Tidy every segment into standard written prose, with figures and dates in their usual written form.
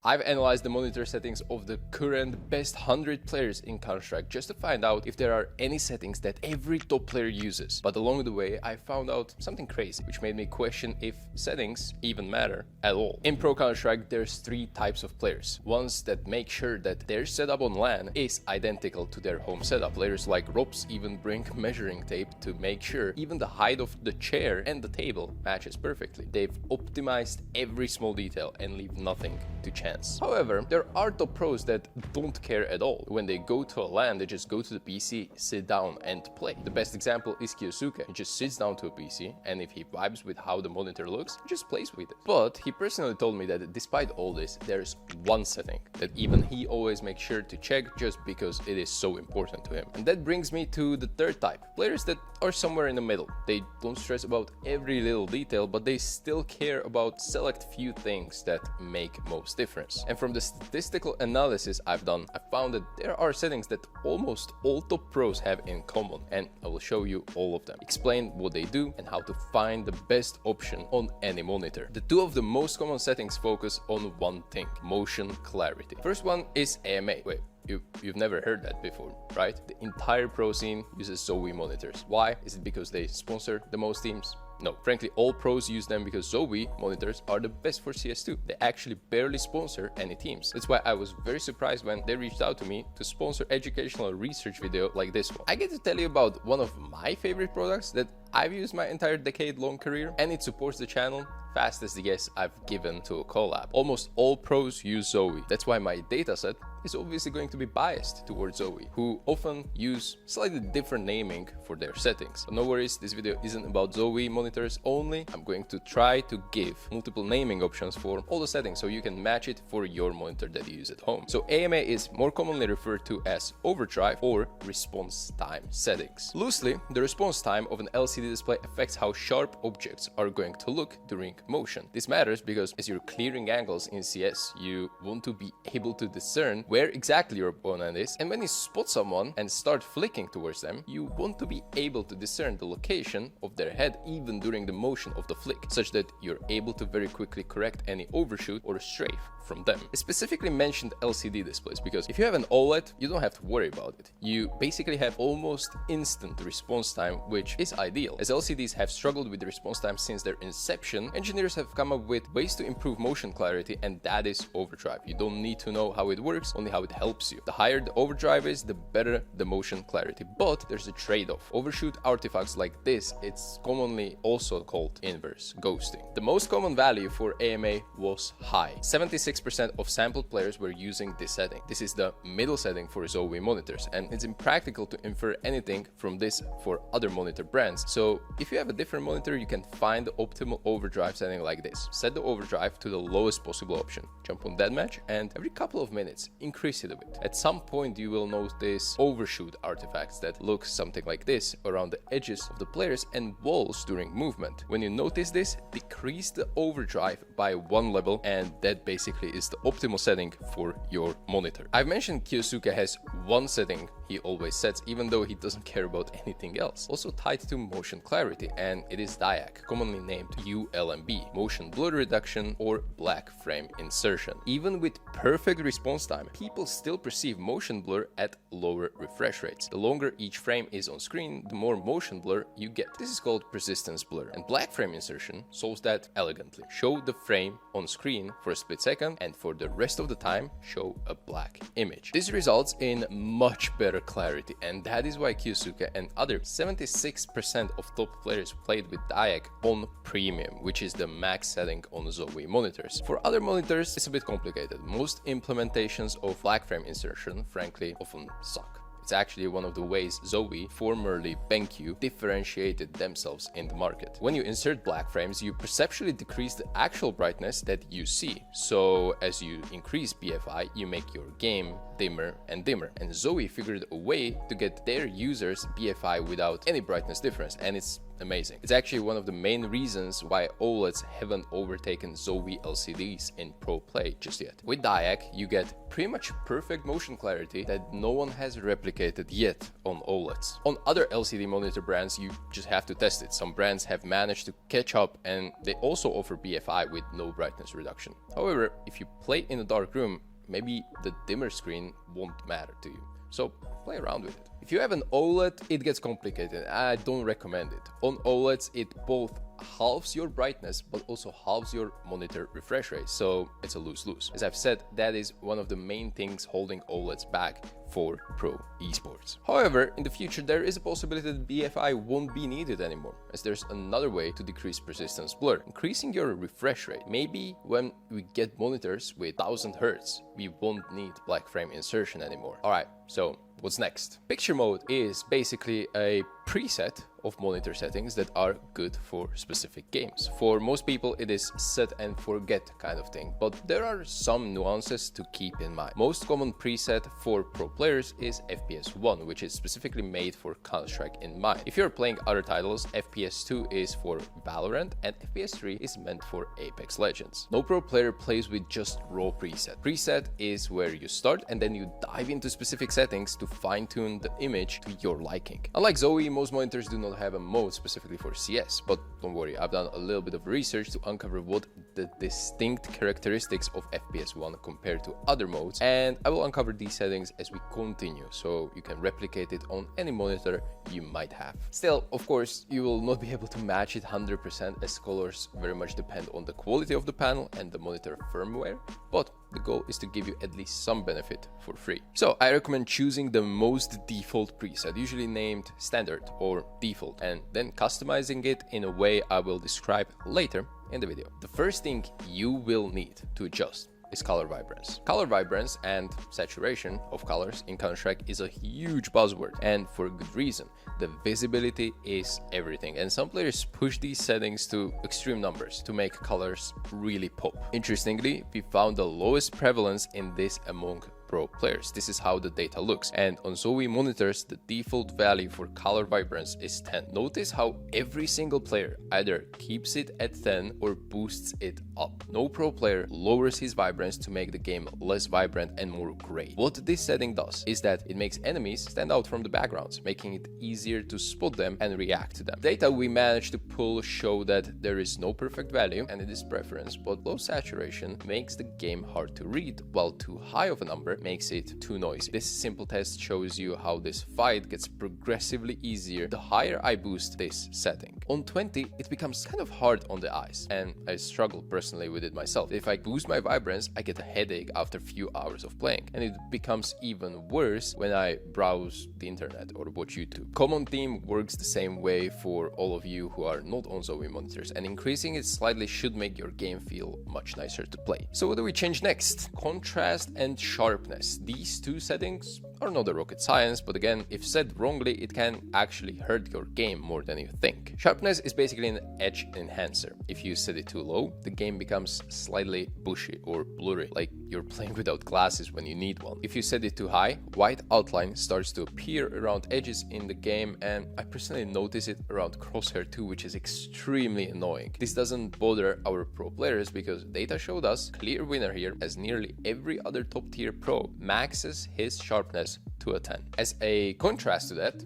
I've analyzed the monitor settings of the current best 100 players in Counter-Strike just to find out if there are any settings that every top player uses. But along the way, I found out something crazy, which made me question if settings even matter at all. In Pro Counter-Strike, there's 3 types of players. Ones that make sure that their setup on LAN is identical to their home setup. Players like Robs even bring measuring tape to make sure even the height of the chair and the table matches perfectly. They've optimized every small detail and leave nothing to chance. However, there are top pros that don't care at all. When they go to a LAN, they just go to the PC, sit down and play. The best example is Kyosuke. He just sits down to a PC, and if he vibes with how the monitor looks, he just plays with it. But he personally told me that despite all this, there's one setting that even he always makes sure to check just because it is so important to him. And that brings me to the third type. Players that are somewhere in the middle. They don't stress about every little detail, but they still care about select few things that make most difference. And from the statistical analysis I've done, I found that there are settings that almost all top pros have in common, and I will show you all of them, explain what they do and how to find the best option on any monitor. The 2 of the most common settings focus on one thing: motion clarity. First one is AMA. Wait, you've never heard that before, right? The entire pro scene uses Zowie monitors. Why? Is it because they sponsor the most teams? No, frankly, all pros use them because Zowie monitors are the best for CS2. They actually barely sponsor any teams. That's why I was very surprised when they reached out to me to sponsor educational research video like this one. I get to tell you about one of my favorite products that I've used my entire decade-long career, and it supports the channel fastest guess I've given to a collab. Almost all pros use Zowie. That's why my dataset is obviously going to be biased towards Zowie, who often use slightly different naming for their settings. But no worries, this video isn't about Zowie monitors only. I'm going to try to give multiple naming options for all the settings so you can match it for your monitor that you use at home. So AMA is more commonly referred to as overdrive or response time settings. Loosely, the response time of an LCD display affects how sharp objects are going to look during motion. This matters because as you're clearing angles in CS, you want to be able to discern where exactly your opponent is, and when you spot someone and start flicking towards them, you want to be able to discern the location of their head even during the motion of the flick, such that you're able to very quickly correct any overshoot or strafe from them. I specifically mentioned LCD displays because if you have an OLED, you don't have to worry about it. You basically have almost instant response time, which is ideal. As LCDs have struggled with the response time since their inception, engineers have come up with ways to improve motion clarity, and that is overdrive. You don't need to know how it works, only how it helps you. The higher the overdrive is, the better the motion clarity. But there's a trade-off. Overshoot artifacts like this, it's commonly also called inverse ghosting. The most common value for AMA was high. 76% of sampled players were using this setting. This is the middle setting for Zowie monitors, and it's impractical to infer anything from this for other monitor brands. So if you have a different monitor, you can find the optimal overdrive setting like this. Set the overdrive to the lowest possible option. Jump on deathmatch, and every couple of minutes, increase it a bit. At some point, you will notice overshoot artifacts that look something like this around the edges of the players and walls during movement. When you notice this, decrease the overdrive by 1 level, and that basically is the optimal setting for your monitor. I've mentioned Kyosuke has one setting he always sets, even though he doesn't care about anything else. Also tied to motion clarity, and it is DIAC, commonly named ULMB, motion blur reduction or black frame insertion. Even with perfect response time, people still perceive motion blur at lower refresh rates. The longer each frame is on screen, the more motion blur you get. This is called persistence blur, and black frame insertion solves that elegantly. Show the frame on screen for a split second, and for the rest of the time, show a black image. This results in much better clarity, and that is why Kyosuke and other 76% of top players played with DIAC on premium, which is the max setting on Zowie monitors. For other monitors, it's a bit complicated. Most implementations of black frame insertion, frankly, often suck. It's actually one of the ways Zowie, formerly BenQ, differentiated themselves in the market. When you insert black frames, you perceptually decrease the actual brightness that you see. So as you increase BFI, you make your game dimmer and dimmer. And Zowie figured a way to get their users BFI without any brightness difference, and it's amazing. It's actually one of the main reasons why OLEDs haven't overtaken Zowie LCDs in pro play just yet. With DIAC, you get pretty much perfect motion clarity that no one has replicated yet on OLEDs. On other LCD monitor brands, you just have to test it. Some brands have managed to catch up, and they also offer BFI with no brightness reduction. However, if you play in a dark room, maybe the dimmer screen won't matter to you. So play around with it. If you have an OLED, it gets complicated. I don't recommend it. On OLEDs, it both halves your brightness but also halves your monitor refresh rate, so it's a lose-lose. As I've said, that is one of the main things holding OLEDs back for pro esports. However, in the future there is a possibility that BFI won't be needed anymore, as there's another way to decrease persistence blur: increasing your refresh rate. Maybe when we get monitors with 1000 Hz, we won't need black frame insertion anymore. Alright, so what's next? Picture mode is basically a preset of monitor settings that are good for specific games. For most people, it is set and forget kind of thing, but there are some nuances to keep in mind. Most common preset for pro players is FPS 1, which is specifically made for Counter-Strike in mind. If you're playing other titles, FPS 2 is for Valorant and FPS 3 is meant for Apex Legends. No pro player plays with just raw preset. Preset is where you start and then you dive into specific settings to fine-tune the image to your liking. Unlike Zowie, most monitors do not have a mode specifically for CS, but don't worry, I've done a little bit of research to uncover what the distinct characteristics of FPS 1 compared to other modes, and I will uncover these settings as we continue, so you can replicate it on any monitor you might have. Still, of course, you will not be able to match it 100%, as colors very much depend on the quality of the panel and the monitor firmware, but the goal is to give you at least some benefit for free. So I recommend choosing the most default preset, usually named standard or default, and then customizing it in a way I will describe later in the video. The first thing you will need to adjust is color vibrance. Color vibrance and saturation of colors in Counter-Strike is a huge buzzword, and for a good reason. The visibility is everything, and some players push these settings to extreme numbers to make colors really pop. Interestingly, we found the lowest prevalence in this among pro players. This is how the data looks, and on Zowie monitors the default value for color vibrance is 10. Notice how every single player either keeps it at 10 or boosts it up. No pro player lowers his vibrance to make the game less vibrant and more gray. What this setting does is that it makes enemies stand out from the backgrounds, making it easier to spot them and react to them. Data we managed to pull show that there is no perfect value, and it is preference, but low saturation makes the game hard to read, while too high of a number makes it too noisy. This simple test shows you how this fight gets progressively easier the higher I boost this setting. On 20, it becomes kind of hard on the eyes, and I struggle personally with it myself. If I boost my vibrance, I get a headache after a few hours of playing, and it becomes even worse when I browse the internet or watch YouTube. Common theme works the same way for all of you who are not on Zowie monitors, and increasing it slightly should make your game feel much nicer to play. So what do we change next? Contrast and sharpness. These two settings are not a rocket science, but again, if set wrongly, it can actually hurt your game more than you think. Sharpness is basically an edge enhancer. If you set it too low, the game becomes slightly bushy or blurry, like you're playing without glasses when you need one. If you set it too high, white outline starts to appear around edges in the game, and I personally notice it around crosshair too, which is extremely annoying. This doesn't bother our pro players because data showed us clear winner here, as nearly every other top tier pro maxes his sharpness to a 10. As a contrast to that,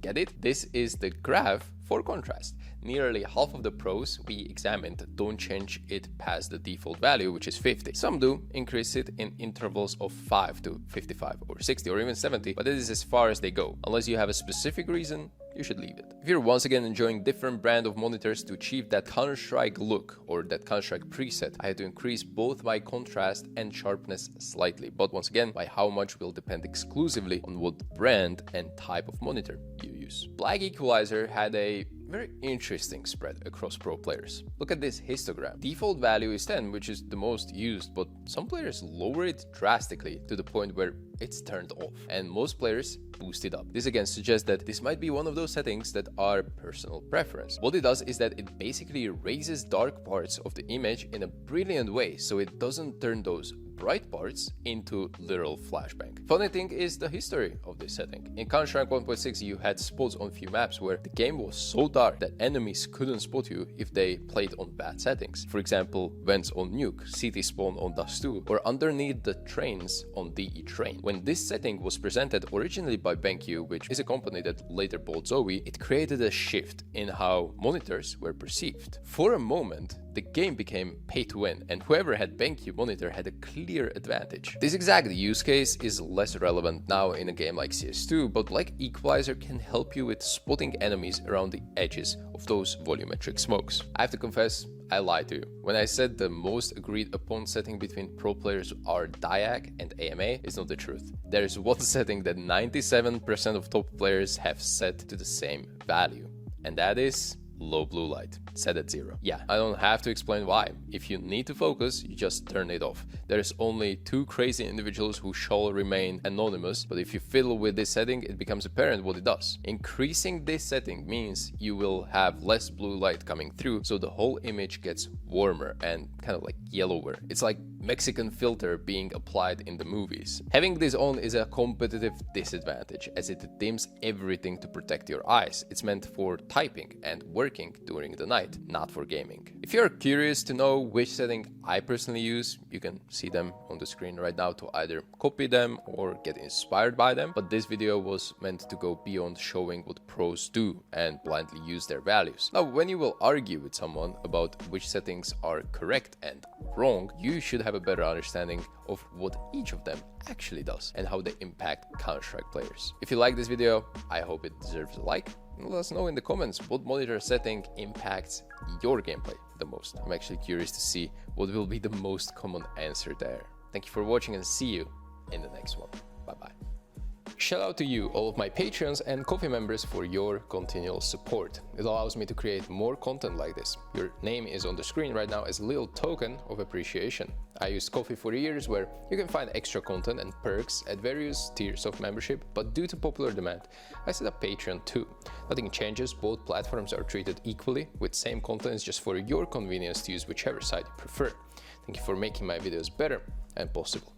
get it? This is the graph for contrast. Nearly half of the pros we examined don't change it past the default value, which is 50. Some do increase it in intervals of 5 to 55 or 60 or even 70, but it is as far as they go. Unless you have a specific reason, you should leave it. If you're once again enjoying different brand of monitors to achieve that Counter-Strike look or that Counter-Strike preset, I had to increase both my contrast and sharpness slightly, but once again, by how much will depend exclusively on what brand and type of monitor you use. Black equalizer had a very interesting spread across pro players. Look at this histogram. Default value is 10, which is the most used, but some players lower it drastically to the point where it's turned off, and most players boost it up. This again suggests that this might be one of those settings that are personal preference. What it does is that it basically raises dark parts of the image in a brilliant way, so it doesn't turn those bright parts into literal flashbang. Funny thing is the history of this setting. In Counter-Strike 1.6, you had spots on few maps where the game was so dark that enemies couldn't spot you if they played on bad settings. For example, vents on Nuke, CT spawn on Dust 2, or underneath the trains on DE Train. When this setting was presented originally by BenQ, which is a company that later bought Zoe, it created a shift in how monitors were perceived. For a moment, the game became pay to win, and whoever had BenQ monitor had a clear advantage. This exact use case is less relevant now in a game like CS2, but like Equalizer can help you with spotting enemies around the edges of those volumetric smokes. I have to confess, I lied to you. When I said the most agreed upon setting between pro players are Diag and AMA, is not the truth. There is one setting that 97% of top players have set to the same value, and that is low blue light, set at 0. Yeah, I don't have to explain why. If you need to focus, you just turn it off. There's only 2 crazy individuals who shall remain anonymous, but if you fiddle with this setting, it becomes apparent what it does. Increasing this setting means you will have less blue light coming through, so the whole image gets warmer and kind of like yellower. It's like Mexican filter being applied in the movies. Having this on is a competitive disadvantage, as it dims everything to protect your eyes. It's meant for typing and working during the night, not for gaming. If you're curious to know which setting I personally use, you can see them on the screen right now to either copy them or get inspired by them, but this video was meant to go beyond showing what pros do and blindly use their values. Now, when you will argue with someone about which settings are correct and wrong, you should have a better understanding of what each of them actually does and how they impact Counter-Strike players. If you like this video, I hope it deserves a like. And let us know in the comments what monitor setting impacts your gameplay the most. I'm actually curious to see what will be the most common answer there. Thank you for watching and see you in the next one. Bye bye. Shout out to you, all of my Patreons and Coffee members, for your continual support. It allows me to create more content like this. Your name is on the screen right now as a little token of appreciation. I used Coffee for years, where you can find extra content and perks at various tiers of membership, but due to popular demand, I set up Patreon too. Nothing changes, both platforms are treated equally, with same content, just for your convenience to use whichever side you prefer. Thank you for making my videos better and possible.